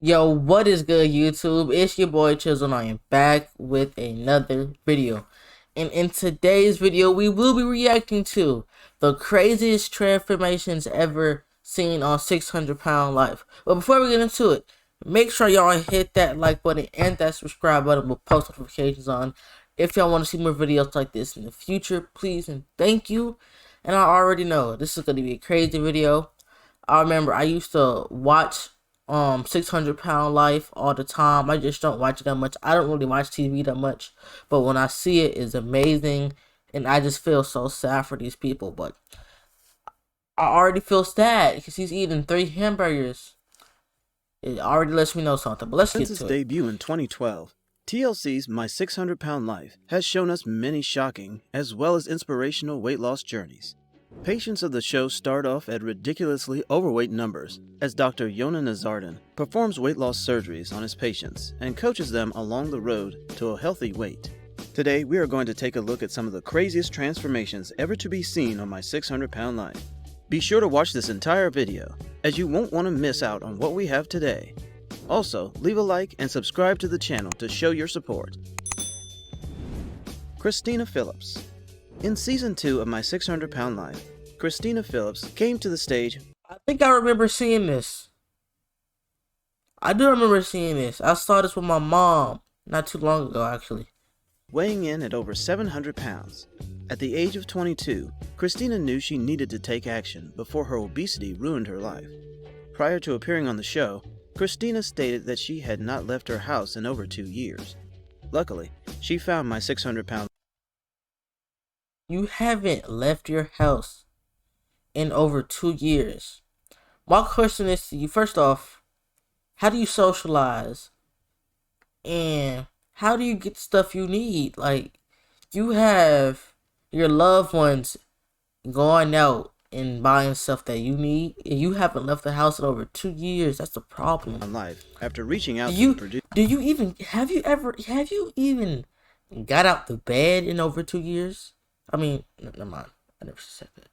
Yo, what is good, YouTube? It's your boy Chizzle, and I am back with another video. And in today's video, we will be reacting to the craziest transformations ever seen on 600 Pound Life. But before we get into it, make sure y'all hit that like button and that subscribe button with post notifications on. If y'all want to see more videos like this in the future, please and thank you. And I already know this is going to be a crazy video. I remember I used to watch 600 Pound Life all the time. I just don't watch it that much. I don't really watch TV that much, but when I see it, it's amazing, and I just feel so sad for these people. But I already feel sad because he's eating 3 hamburgers. It already lets me know something. But let's get to it. Since its debut in 2012, TLC's My 600 Pound Life has shown us many shocking as well as inspirational weight loss journeys. Patients of the show start off at ridiculously overweight numbers, as Dr. Yona Nazardin performs weight loss surgeries on his patients and coaches them along the road to a healthy weight. Today, we are going to take a look at some of the craziest transformations ever to be seen on My 600 Pound Life. Be sure to watch this entire video, as you won't want to miss out on what we have today. Also, leave a like and subscribe to the channel to show your support. Christina Phillips. In Season 2 of My 600 Pound Life, Christina Phillips came to the stage. I think I remember seeing this. I do remember seeing this. I saw this with my mom not too long ago, actually. Weighing in at over 700 pounds. At the age of 22, Christina knew she needed to take action before her obesity ruined her life. Prior to appearing on the show, Christina stated that she had not left her house in over 2 years. Luckily, she found My 600 Pound. You haven't left your house in over 2 years. My question is to you, first off, how do you socialize? And how do you get stuff you need? Like, you have your loved ones going out and buying stuff that you need, and you haven't left the house in over 2 years. That's the problem. Life after reaching out have you even got out the bed in over 2 years? I mean, never mind. I never said that.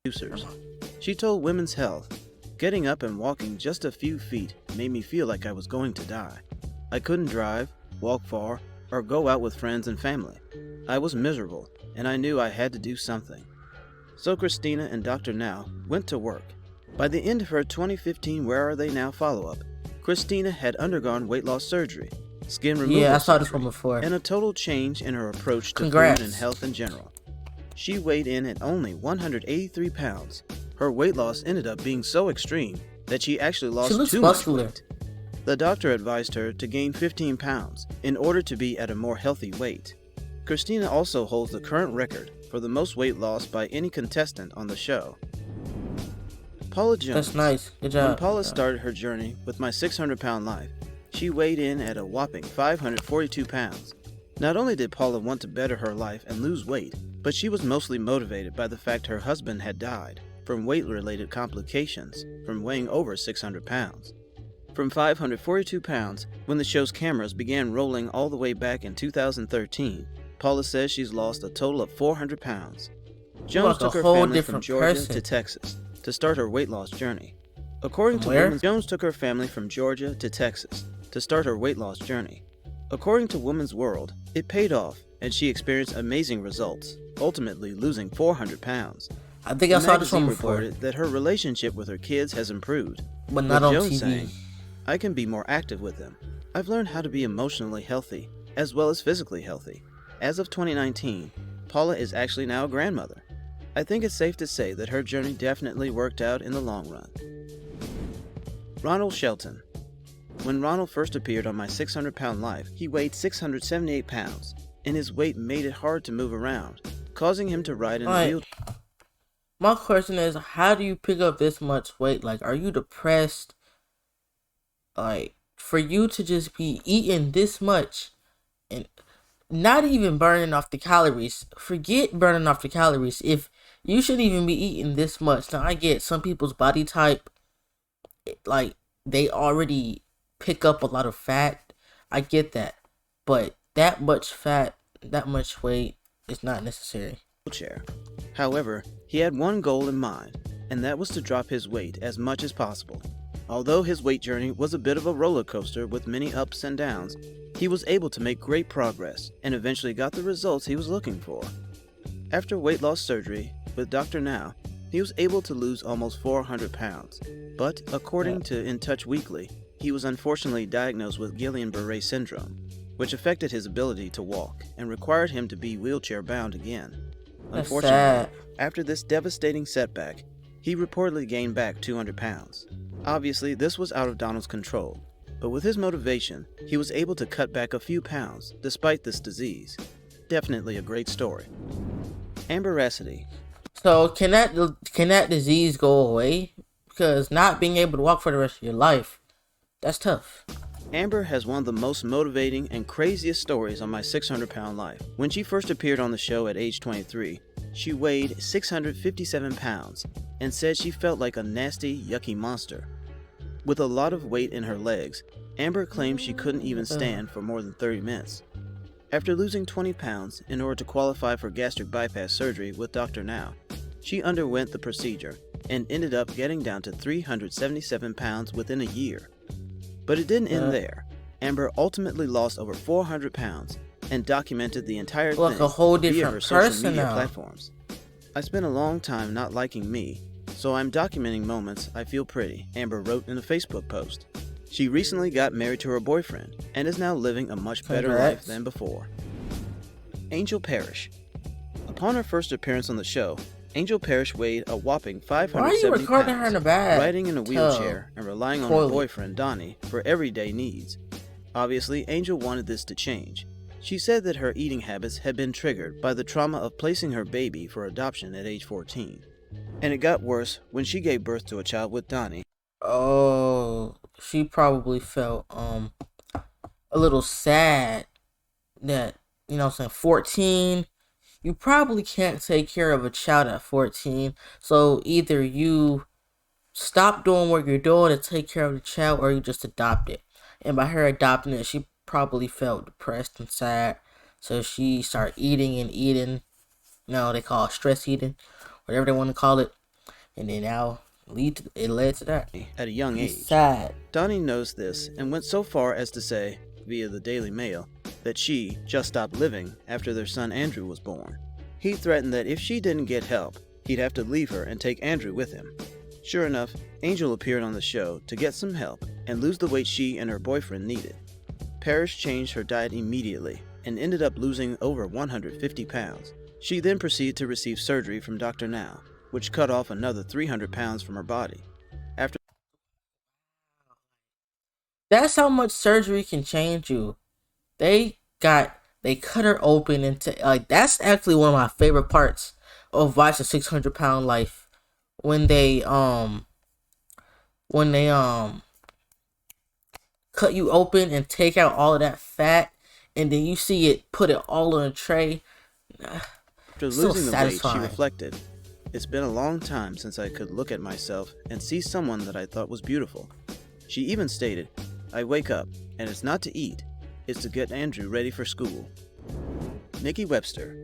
Producers. She told Women's Health, "Getting up and walking just a few feet made me feel like I was going to die. I couldn't drive, walk far, or go out with friends and family. I was miserable, and I knew I had to do something." So Christina and Dr. Now went to work. By the end of her 2015 Where Are They Now follow-up, Christina had undergone weight loss surgery, skin removal, yeah, I saw this one before, and a total change in her approach to Congrats. food and health in general. She weighed in at only 183 pounds. Her weight loss ended up being so extreme that she actually lost too much weight. The doctor advised her to gain 15 pounds in order to be at a more healthy weight. Christina also holds the current record for the most weight loss by any contestant on the show. Paula Jones. That's nice. Good job. When Paula started her journey with My 600 Pound Life, she weighed in at a whopping 542 pounds. Not only did Paula want to better her life and lose weight, but she was mostly motivated by the fact her husband had died from weight-related complications from weighing over 600 pounds. From 542 pounds, when the show's cameras began rolling all the way back in 2013, Paula says she's lost a total of 400 pounds. Jones took her family from Georgia to Texas to start her weight loss journey. According to Jones took her family from Georgia to Texas to start her weight loss journey. According to Women's World, it paid off, and she experienced amazing results, ultimately losing 400 pounds. I think I saw this one before. Reported that her relationship with her kids has improved, but not on Jones TV. Saying, "I can be more active with them. I've learned how to be emotionally healthy, as well as physically healthy." As of 2019, Paula is actually now a grandmother. I think it's safe to say that her journey definitely worked out in the long run. Ronald Shelton. When Ronald first appeared on My 600 Pound Life, he weighed 678 pounds, and his weight made it hard to move around, causing him to ride in a wheelchair. My question is, how do you pick up this much weight? Like, are you depressed? Like, for you to just be eating this much and not even burning off the calories. Forget burning off the calories. If you shouldn't even be eating this much. Now, I get some people's body type, like, they already pick up a lot of fat. I get that. But that much fat, that much weight is not necessary. However, he had one goal in mind, and that was to drop his weight as much as possible. Although his weight journey was a bit of a roller coaster with many ups and downs, he was able to make great progress and eventually got the results he was looking for. After weight loss surgery with Dr. Now, he was able to lose almost 400 pounds, but according to In Touch Weekly, he was unfortunately diagnosed with Guillain-Barré syndrome, which affected his ability to walk and required him to be wheelchair-bound again. Unfortunately, after this devastating setback, he reportedly gained back 200 pounds. Obviously, this was out of Donald's control, but with his motivation, he was able to cut back a few pounds despite this disease. Definitely a great story. Amberacity. So can that disease go away? Because not being able to walk for the rest of your life, that's tough. Amber has one of the most motivating and craziest stories on my 600-pound life. When she first appeared on the show at age 23, she weighed 657 pounds and said she felt like a nasty, yucky monster. With a lot of weight in her legs, Amber claimed she couldn't even stand for more than 30 minutes. After losing 20 pounds in order to qualify for gastric bypass surgery with Dr. Now, she underwent the procedure and ended up getting down to 377 pounds within a year. But it didn't end there. Amber ultimately lost over 400 pounds and documented the entire thing a whole different via her social media now. platforms. I spent a long time not liking me, so I'm documenting moments I feel pretty, Amber wrote in a Facebook post. She recently got married to her boyfriend and is now living a much better life than before. Angel Parrish. Upon her first appearance on the show, Angel Parrish weighed a whopping 570 pounds, riding in a wheelchair and relying on her boyfriend Donnie for everyday needs. Obviously, Angel wanted this to change. She said that her eating habits had been triggered by the trauma of placing her baby for adoption at age 14. And it got worse when she gave birth to a child with Donnie. Oh, she probably felt a little sad that, 14, you probably can't take care of a child at 14. So either you stop doing what you're doing to take care of the child, or you just adopt it. And by her adopting it, she probably felt depressed and sad. So she started eating and eating. They call it stress eating, whatever they want to call it. And then now it led to that. At a young age. Sad. Donnie knows this and went so far as to say, via the Daily Mail, that she just stopped living after their son Andrew was born. He threatened that if she didn't get help, he'd have to leave her and take Andrew with him. Sure enough, Angel appeared on the show to get some help and lose the weight she and her boyfriend needed. Parrish changed her diet immediately and ended up losing over 150 pounds. She then proceeded to receive surgery from Dr. Now, which cut off another 300 pounds from her body. That's how much surgery can change you. They cut her open into, that's actually one of my favorite parts of watching 600-pound life. When they cut you open and take out all of that fat, and then you see it, put it all in a tray. After losing the weight, she reflected, "It's been a long time since I could look at myself and see someone that I thought was beautiful." She even stated, "I wake up, and it's not to eat, it's to get Andrew ready for school." Nikki Webster.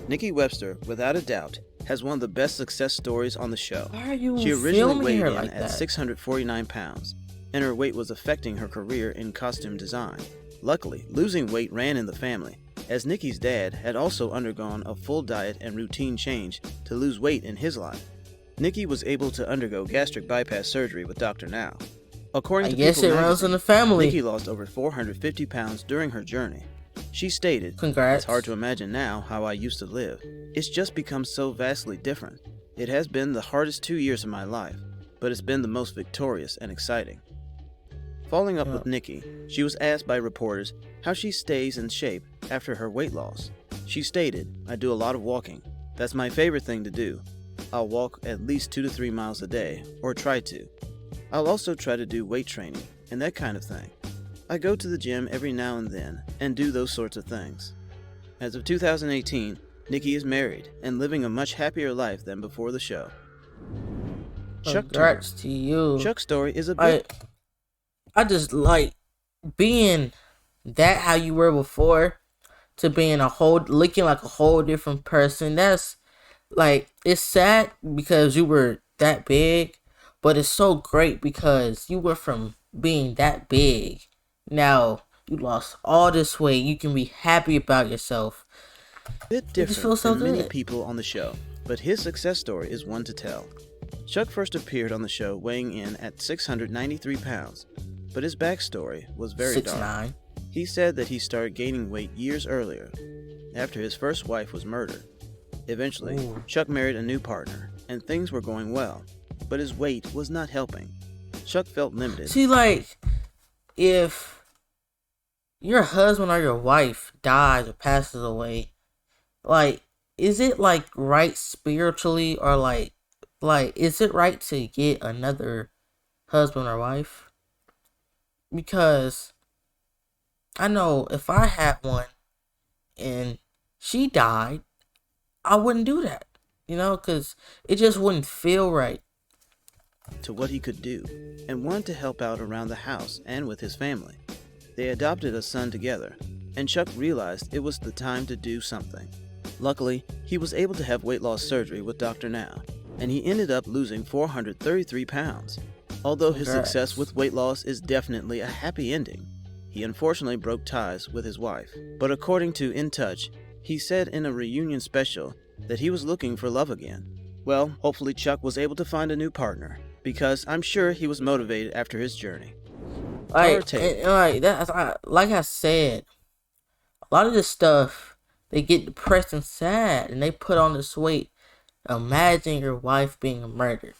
Nikki Webster, without a doubt, has one of the best success stories on the show. Why are you She originally weighed in like at that? 649 pounds, and her weight was affecting her career in costume design. Luckily, losing weight ran in the family, as Nikki's dad had also undergone a full diet and routine change to lose weight in his life. Nikki was able to undergo gastric bypass surgery with Dr. Now. According to I guess People it runs magazine, in the family. Nikki lost over 450 pounds during her journey. She stated, Congrats. "It's hard to imagine now how I used to live. It's just become so vastly different. It has been the hardest 2 years of my life, but it's been the most victorious and exciting." Following up with Nikki, she was asked by reporters how she stays in shape after her weight loss. She stated, "I do a lot of walking. That's my favorite thing to do. I'll walk at least 2 to 3 miles a day, or try to. I'll also try to do weight training and that kind of thing. I go to the gym every now and then and do those sorts of things." As of 2018, Nikki is married and living a much happier life than before the show. Congrats to you. Chuck's story is a bit... I just like being that how you were before to being looking like a whole different person. That's like, it's sad because you were that big, But it's so great because you went from being that big. Now you lost all this weight. You can be happy about yourself. Bit It just feels different so than many good. people on the show, but his success story is one to tell. Chuck first appeared on the show weighing in at 693 pounds, but his backstory was very dark. 6'9". He said that he started gaining weight years earlier, after his first wife was murdered. Eventually, Ooh. Chuck married a new partner, and things were going well, but his weight was not helping. Chuck felt limited. See, like, if your husband or your wife dies or passes away, like, is it like right spiritually, or like is it right to get another husband or wife? Because I know if I had one and she died, I wouldn't do that, because it just wouldn't feel right. To what he could do, and wanted to help out around the house and with his family. They adopted a son together, and Chuck realized it was the time to do something. Luckily, he was able to have weight loss surgery with Dr. Now, and he ended up losing 433 pounds. Although his Congrats. success with weight loss is definitely a happy ending, he unfortunately broke ties with his wife. But according to In Touch, he said in a reunion special that he was looking for love again. Well, hopefully Chuck was able to find a new partner, because I'm sure he was motivated after his journey. Like I said, a lot of this stuff, they get depressed and sad, and they put on this weight. Imagine your wife being murdered.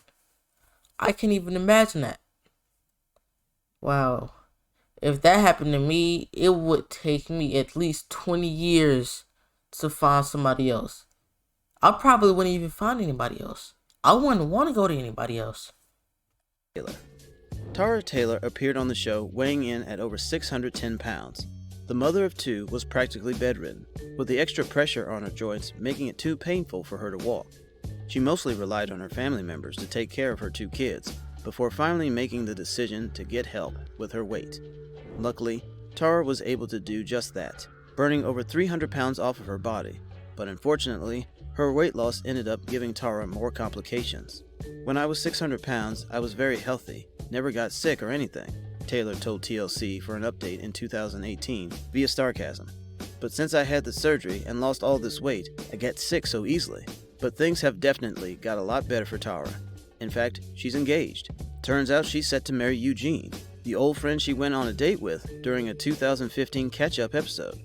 I can't even imagine that. Wow. If that happened to me, it would take me at least 20 years to find somebody else. I probably wouldn't even find anybody else. I wouldn't want to go to anybody else. Tara Taylor appeared on the show weighing in at over 610 pounds. The mother of two was practically bedridden, with the extra pressure on her joints making it too painful for her to walk. She mostly relied on her family members to take care of her two kids, before finally making the decision to get help with her weight. Luckily, Tara was able to do just that, burning over 300 pounds off of her body, but unfortunately, her weight loss ended up giving Tara more complications. When I was 600 pounds, I was very healthy, never got sick or anything, Taylor told TLC for an update in 2018 via Starcasm. But since I had the surgery and lost all this weight, I get sick so easily. But things have definitely got a lot better for Tara. In fact, she's engaged. Turns out she's set to marry Eugene, the old friend she went on a date with during a 2015 catch-up episode.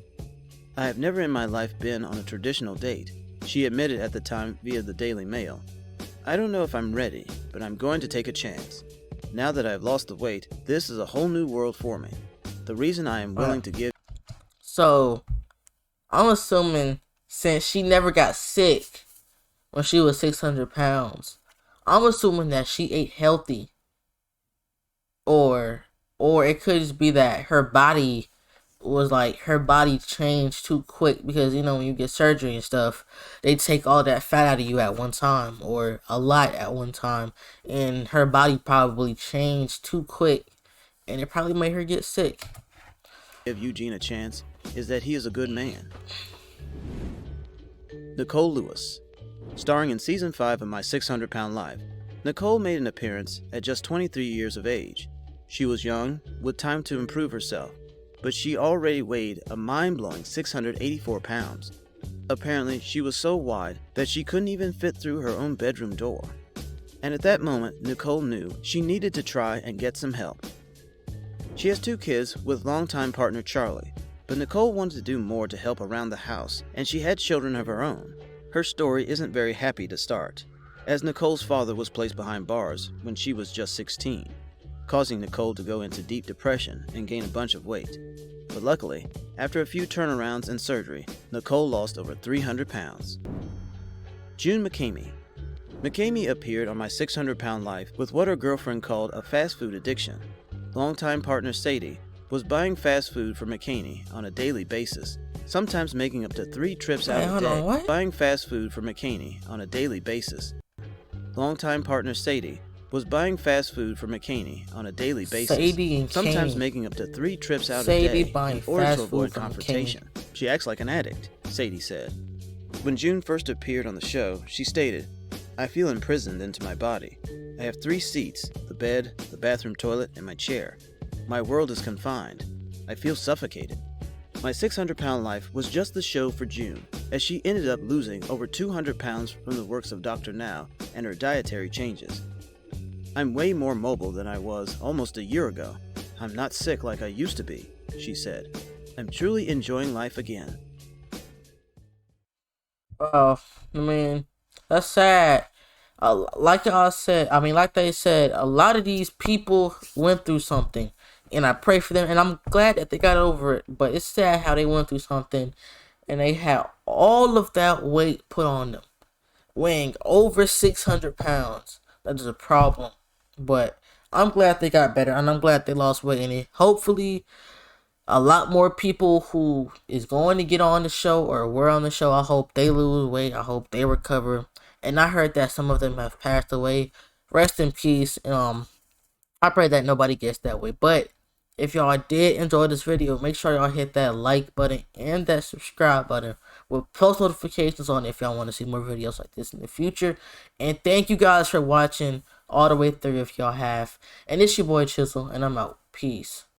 I have never in my life been on a traditional date, she admitted at the time via the Daily Mail. I don't know if I'm ready, but I'm going to take a chance. Now that I've lost the weight, this is a whole new world for me. The reason I am willing to give... So, I'm assuming since she never got sick when she was 600 pounds, I'm assuming that she ate healthy. Or it could just be that her body changed too quick, because when you get surgery and stuff, they take all that fat out of you at one time, or a lot at one time, and her body probably changed too quick, and it probably made her get sick. Give Eugene a chance is that he is a good man. Nicole Lewis. Starring in Season 5 of My 600 Pound Life, Nicole made an appearance at just 23 years of age. She was young, with time to improve herself, but she already weighed a mind-blowing 684 pounds. Apparently, she was so wide that she couldn't even fit through her own bedroom door. And at that moment, Nicole knew she needed to try and get some help. She has two kids with longtime partner Charlie, but Nicole wanted to do more to help around the house, and she had children of her own. Her story isn't very happy to start, as Nicole's father was placed behind bars when she was just 16, causing Nicole to go into deep depression and gain a bunch of weight. But luckily, after a few turnarounds and surgery, Nicole lost over 300 pounds. June McCamey. McCamey appeared on My 600 Pound Life with what her girlfriend called a fast food addiction. Longtime partner Sadie was buying fast food for McCamey on a daily basis, sometimes making up to 3 trips out a day. What? Buying fast food for McCamey on a daily basis. Longtime partner Sadie was buying fast food for McCamey on a daily basis, Sadie and sometimes Kane. making up to 3 trips out Sadie a day buying in order fast to avoid food for confrontation. She acts like an addict, Sadie said. When June first appeared on the show, she stated, "I feel imprisoned into my body. I have 3 seats: the bed, the bathroom toilet, and my chair. My world is confined. I feel suffocated. My 600-pound life was just the show for June, as she ended up losing over 200 pounds from the works of Dr. Now and her dietary changes. I'm way more mobile than I was almost a year ago. I'm not sick like I used to be, she said. I'm truly enjoying life again. Oh, I mean, that's sad. Like y'all said, like they said, a lot of these people went through something, and I pray for them, and I'm glad that they got over it. But it's sad how they went through something, and they had all of that weight put on them, weighing over 600 pounds. That is a problem. But I'm glad they got better, and I'm glad they lost weight, and hopefully a lot more people who is going to get on the show or were on the show, I hope they lose weight. I hope they recover. And I heard that some of them have passed away. Rest in peace. I pray that nobody gets that way. But if y'all did enjoy this video, make sure y'all hit that like button and that subscribe button with post notifications on if y'all want to see more videos like this in the future. And thank you guys for watching all the way through if y'all have. And it's your boy Chisel, and I'm out. Peace.